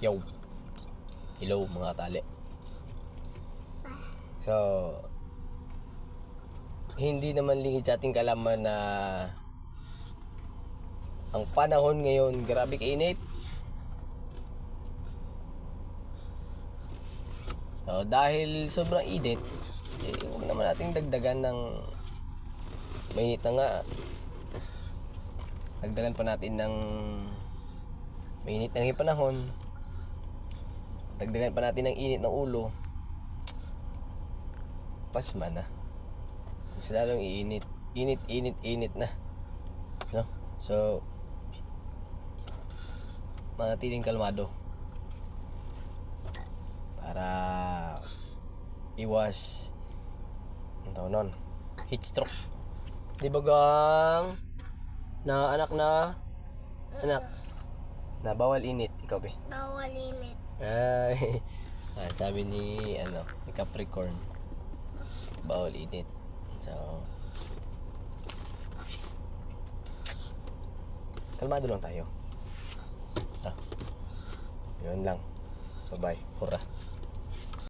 Yo. Hello mga tali. So, hindi naman lingid sa ating kalaman na ang panahon ngayon, grabe kainit. So, dahil sobrang init, huwag naman nating dagdagan ng mainit na nga. Dagdagan pa natin ng mainit ng panahon. Dagdagan pa natin ng init ng ulo. Pasma na. Mas lalong iinit. Init na. No? So, manatiling kalmado. Para iwas ang tawag nun, heat stroke. Di ba gang na anak na bawal init, ikaw be? Bawal init. Ay, sabi ni ni Capricorn, bawal init. So, kalmado lang tayo. Yun lang. Bye-bye. Hurra.